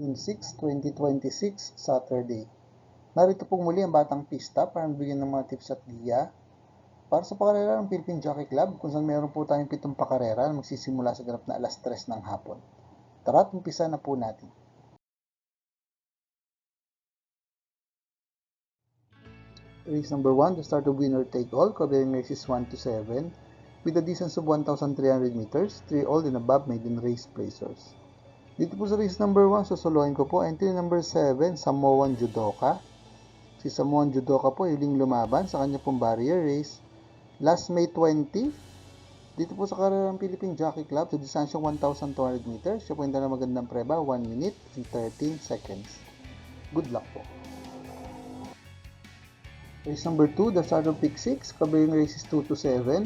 June 6, 2026, Saturday. Narito pong muli ang Batang Pista para magbigyan ng mga tips at giya para sa pakarera ng Philippine Jockey Club kung saan meron po tayong 7 pakarera na magsisimula sa ganap na alas 3 ng hapon. Tara't umpisa na po natin. Race number 1, the start of winner take all, covering races 1 to 7, with a distance of 1,300 meters, 3 old and above maiden race placers. Dito po sa race number 1, susuluhin ko po entry number 7, Samoan Judoka. Si Samoan Judoka po hiling lumaban sa kanya pong barrier race last May 20. Dito po sa karerang Philippine Jockey Club sa distansyang 1,200 meters. Siya po yung na magandang preba, 1 minute and 13 seconds. Good luck po. Race number 2, the start of pick 6, covering races 2 to 7.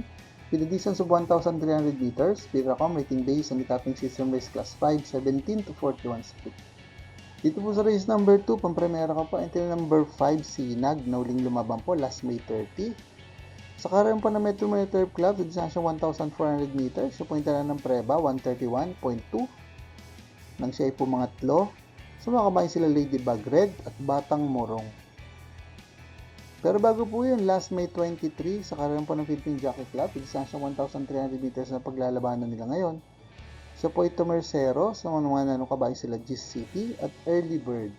With a distance of 1,300 meters, Piracom rating based on the tapping system race class 5, 17 to 41 split. Dito po sa race number 2, pampremera ko po, entry number 5, Sinag, na uling lumaban po last May 30. Sa karang po ng Metro Manila Turf Club, sa distansya 1,400 meters, siya po yung tala ng preba, 131.2. Nang siya ay pumangatlo, sumakabayan sila Ladybug Red at Batang Morong. Pero bago po yun, last May 23, sa karang po ng Philippine Jockey Club, distansya 1,300 meters na paglalabanan nila ngayon. Siya po ito Mercero, sa mga kabayan sila Gis City at Early Bird.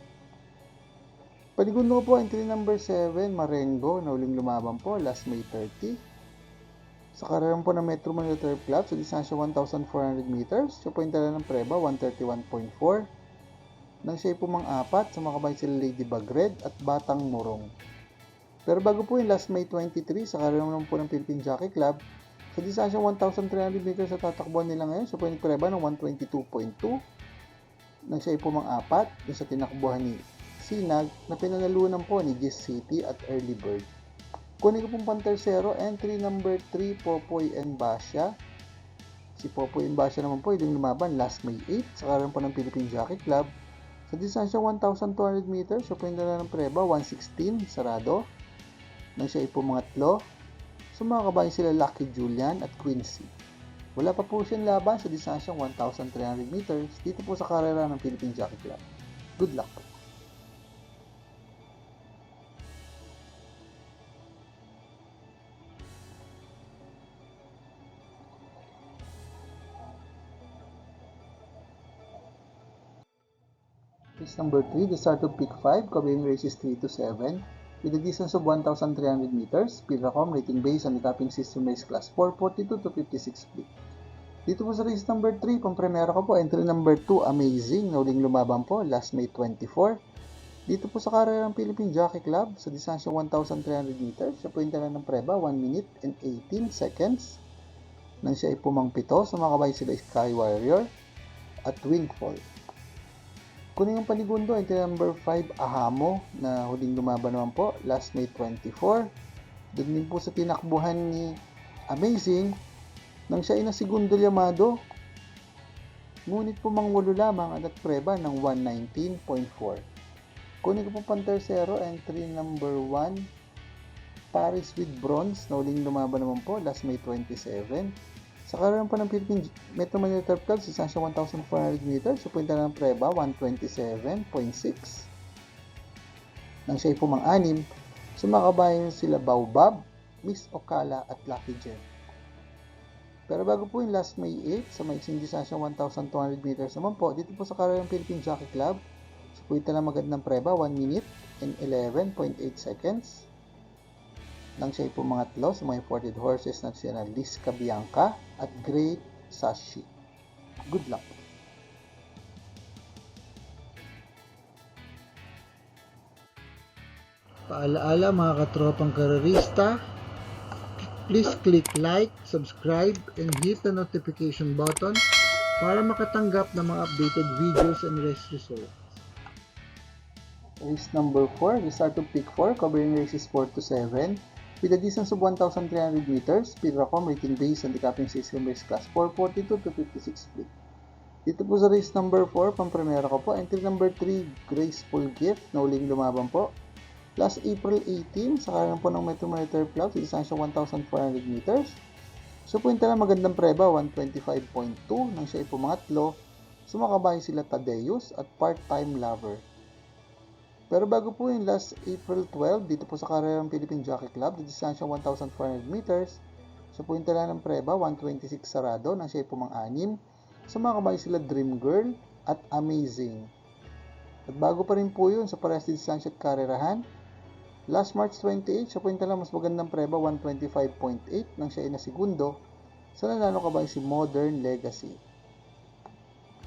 Panigundo ko po, entry number 7, Marengo, na uling lumaban po, last May 30. Sa karang po ng Metro Manila Turf Club, sa distansya 1,400 meters, siya po yung tala ng preba, 131.4. Nang siya po mang-apat, sa mga kabayan sila Ladybug Red at Batang Morong. Pero bago po yung last May 23, sa karang po ng Philippine Jockey Club, sa distansya 1,300 meters sa tatakbuhan nila ngayon, siya po yung preba ng 122.2. Nang siya po mang-apat, yung sa tinakbuhan ni Sinag, na pinanalunan po ni Gis City at Early Bird. Kunin ko pong pantersero, entry number 3, Popoy and Basya. Si Popoy and Basya naman po, yung lumaban last May 8, sa karang po ng Philippine Jockey Club. Sa distansya 1,200 meters, siya po yung dala ng preba, 116, sarado. Nang siya po mangatlo, sumakabayan sila Lucky Julian at Quincy. Wala pa po siyang laban sa distansyang 1,300 meters dito po sa karera ng Philippine Jockey Club. Good luck po. Race number 3, the start of pick 5, covering races 3 to 7. With a distance of 1,300 meters, Piracom rating based on the tapping system race class 442 to 56 split. Dito po sa race number 3, pampremera ko po, entry number 2, Amazing, na uling lumaban po last May 24. Dito po sa karerang Philippine Jockey Club, sa distansya 1,300 meters, siya po yung tala ng preba, 1 minute and 18 seconds. Nang siya ay pumangpito, sumakabay sila Sky Warrior at Windfall. Kunin yung panigundo, entry number 5, Ahamo, na huling lumaban naman po, last May 24. Doon din po sa tinakbuhan ni Amazing, nang siya ay na segundo Yamado, ngunit po mangwalo lamang at preba ng 119.4. Kunin ko po pantersero, entry number 1, Paris with Bronze, na huling lumaban naman po, last May 27. Sa karang po ng Philippine Metro Manila Turf Club, sa distansya 1,400 meters, sa punta ng preba, 127.6. Nang siya po mang-anim, sumakabayan sila Baobab, Miss Ocala at Lucky Gem. Pero bago po yung last May 8, sa maiksing distansya 1,200 meters naman po, dito po sa karang Philippine Jockey Club, sa punta ng magandang preba, 1 minute and 11.8 seconds. Nang siya po mangatlo sa mga imported horses na sila Lisca Bianca at Great Sashi. Good luck! Paalaala mga katropang karerista, please click like, subscribe, and hit the notification button para makatanggap ng mga updated videos and race results. Race number 4, the start of pick 4, covering races 4 to 7. With a distance of 1,300 meters, Piracom rating based on the tapping system race class 442 to 56 split. Dito po sa race number 4, pampremera ko po, entry number 3, Graceful Gift, na uling lumaban po. Last April 18, sa karang po ng Metro Manila Turf Club, sa distansya 1,400 meters. So po yung magandang preba, 125.2, nang siya ay pumangatlo, Sumakabay sila Tadeus at Part-Time Lover. Pero bago po yung last April 12, dito po sa karerang Philippine Jockey Club, sa distansya 1,400 meters, sa po yung tala ng preba, 126 sarado, nang siya ay pumang-anim. Sumakabay sila Dream Girl at Amazing. At bago pa rin po yun sa parehas distansya at karerahan, last March 28, sa po yung tala mas magandang preba, 125.8, nang siya ay nasigundo. Sa nanalo kabay si Modern Legacy.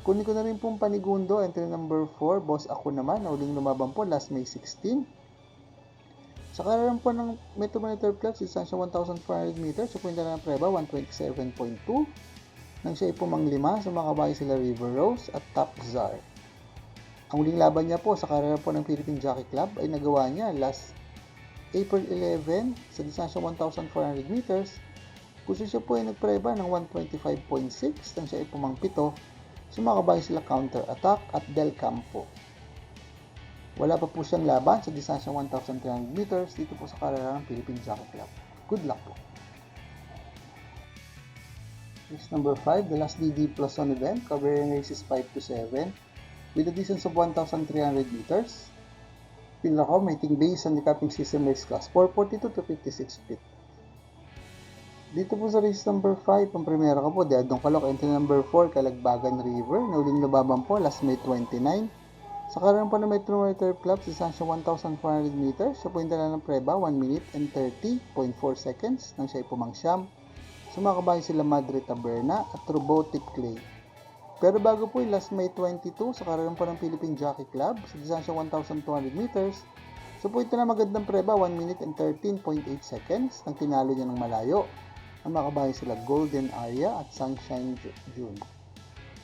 Kunin ko na rin pong panigundo, entry number 4, Boss Ako Naman, na uling lumaban po last May 16. Sa kararang po ng Metro Manila Club, distansya 1,400 meters, sa punta na ng preba, 127.2. Nang siya ay pumanglima, sumakabay sila River Rose at Top Czar. Ang uling laban niya po sa kararang po ng Philippine Jockey Club ay nagawa niya last April 11 sa distansya 1,400 meters. Kung siya po ay nagpreba ng 125.6, nang siya ay pumangpito, sumakabay sila Counter Attack at Del Campo. Wala pa po siyang laban sa distansya 1,300 meters dito po sa karera ng Philippine Jockey Club. Good luck po. Race number 5, the last DD Plus 1 event, covering races 5 to 7 with a distance of 1,300 meters. Pinaka mating based on the capping system race class 442 to 56 feet. Dito po sa race number 5, ang primera ka po, Deadong Kalok, entry number 4, Kalagbagan River, na uling lababan po, last May 29. Sa karoon po ng Metro Manila Club, sa distansya 1,400 meters, siya po yung tala ng preba, 1 minute and 30.4 seconds, nang siya ay pumangsyam. Sumakabay sila Madre Taberna at Robotic Clay. Pero bago po yung last May 22, sa karoon po ng Philippine Jockey Club, sa distansya 1,200 meters, siya po yung tala magandang preba, 1 minute and 13.8 seconds, nang tinalo niya ng malayo. Ang makabahay sila Golden Aria at Sunshine June.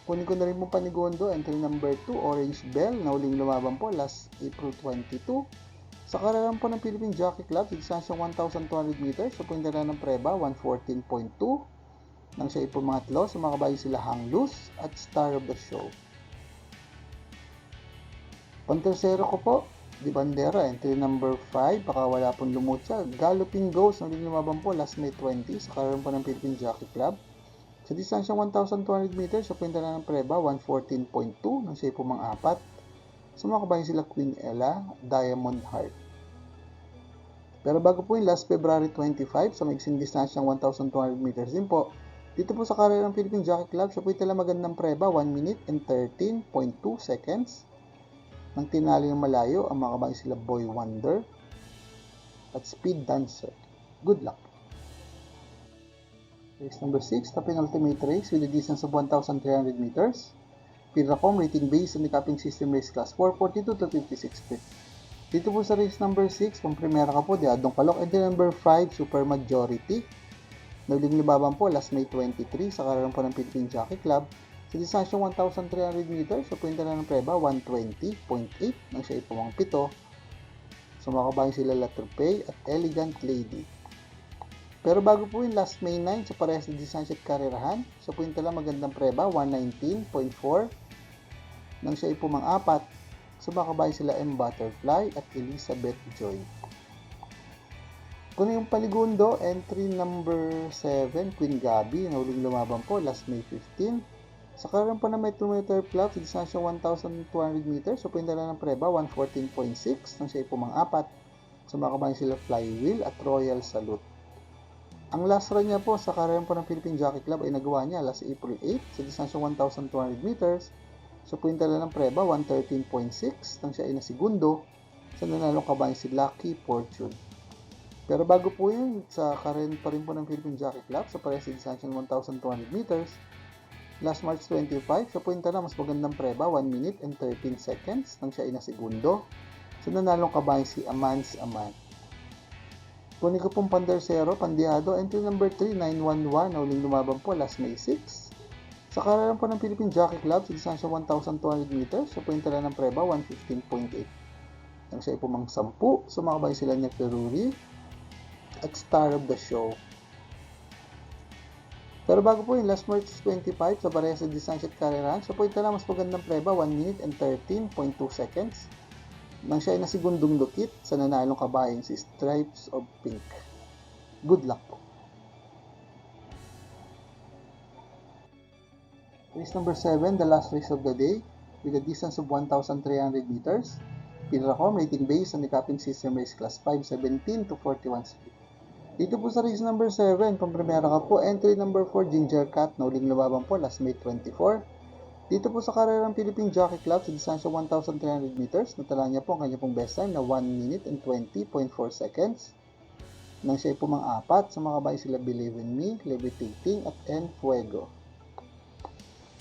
Kunin ko na rin mong panigundo, entry number 2, Orange Bell, na uling lumaban po last April 22. Sa kararang po ng Philippine Jockey Club, sa distansya 1,200 meters, sa punta na ng preba, 114.2. Nang siya ipumangatlo, sumakabahay sila Hang Loose at Star of the Show. Pantersero ko po, Di Bandera, entry number 5, baka wala pong lumutsa. Galloping Ghost, na uling lumaban po last May 20 sa karoon po ng Philippine Jockey Club. Sa distansya 1,200 meters, sa punta na ng preba, 114.2, nang siya pumang-apat. Sumakabayan sila Queen Ella, Diamond Heart. Pero bago po yung last February 25, sa maiksing distansya ng 1,200 meters din po, dito po sa karoon ng Philippine Jockey Club, sa punta na magandang preba, 1 minute and 13.2 seconds. Nang tinalo yung malayo, ang mga kabayan sila Boy Wonder at Speed Dancer. Good luck! Race number 6, the penultimate race with a distance of 1,300 meters. Pinracom rating based on the capping system race class 442 to 56 feet. Dito po sa race number 6, pang primera ka po, Deadong Kalok, and number 5, Super Majority. Nagling libaban po last May 23 sa karoon po ng Philippine Jockey Club. Sa distansya 1,300 meters, sa punta na ng preba, 120.8, nang siya ay pumangpito. Sumakabayan sila Latrupe at Elegant Lady. Pero bago po yung last May 9, sa parehas na distansya at karerahan, sa punta lang magandang preba, 119.4, nang siya ay pumang-apat. Sumakabayan sila M. Butterfly at Elizabeth Joy. Kung yung panigundo, entry number 7, Queen Gabi, na uling lumaban po last May 15. Sa karoon po ng Metro Manila Club, sa distansya 1,200 meters, so punta na ng preba, 114.6, nang siya ay pumang-apat. Sumakabayan sila Flywheel at Royal Salute. Ang last run niya po sa karoon po ng Philippine Jockey Club ay nagawa niya last April 8, sa distansya 1,200 meters, so punta na ng preba, 113.6, nang siya ay nasigundo. Sa nanalong kabayan si Lucky Fortune. Pero bago po yun, sa karoon pa rin po ng Philippine Jockey Club, sa parehas sa distansya 1,200 meters, last March 25, sa punta na mas magandang preba, 1 minute and 13 seconds, nang siya ay nasigundo. Sa nanalong kabayan si Amans Aman. Kunin ko pong pandersero, Pandiado, entry number 3, 911, na uling lumaban po last May 6. Sa karoon po ng Philippine Jockey Club, sa distansya 1,200 meters, sa punta na ng preba, 115.8. Nang siya ay pumang-10, sumakabay sila niya Peruri at Star of the Show. Pero bago po yung last March 25, sa parehas sa distansya at karerahan, sa punta na mas magandang preba, 1 minute and 13.2 seconds. Nang siya ay nasigundong lukit sa nanalong kabayan si Stripes of Pink. Good luck po. Race number 7, the last race of the day, with a distance of 1,300 meters. Pinracom, rating based on the capping system race class 5, 17 to 41 split. Dito po sa race number 7, kung primera ka po, entry number 4, Ginger Cat, na uling lumaban po, last May 24. Dito po sa karerang Philippine Jockey Club, sa distansya 1,300 meters, natala niya po ang kanya pong best time na 1 minute and 20.4 seconds. Nang siya po mga-apat, sa mga kabayo sila Believe in Me, Levitating, at En Fuego.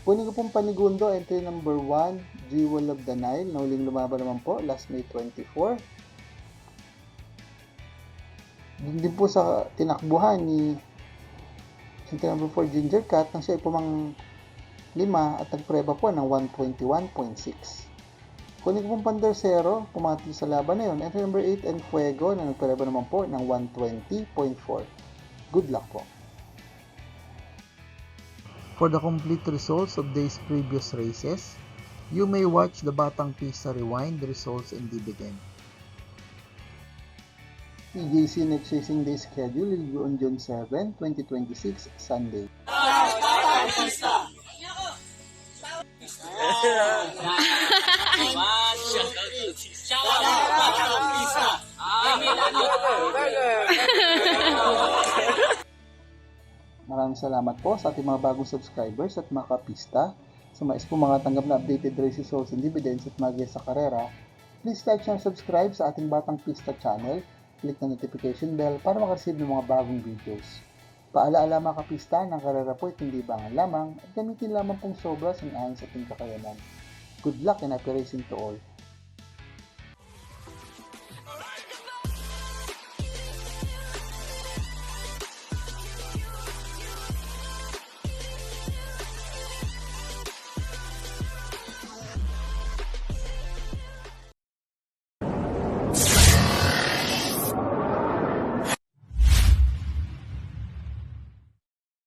Kunin ko pong panigundo, entry number 1, Jewel of the Nile, na uling lumaban naman po, last May 24. Din po sa tinakbuhan ni entry number 4, Ginger Cat, nang siya po mga 5 at nagpreba po ng 121.6. Kunin ko pong pandersero, pumati sa laban na yun, entry number 8, En Fuego, na nagpreba naman po ng 120.4. Good luck po. For the complete results of these previous races, you may watch the Batang Pista Rewind, results and dividend. PJC next racing day schedule will be on June 7, 2026, Sunday. Maraming salamat po sa ating mga bagong subscribers at mga kapista. Sa mais po mga tanggap na updated race results and dividends at mga sa karera, please like, share, subscribe sa ating Batang Pista channel. Click na notification bell para makareceive ng mga bagong videos. Paalaala mga kapista, ng karera po ay hindi bangan lamang at gamitin lamang pong sobra sa ayon sa ating kakayanan. Good luck and happy racing to all!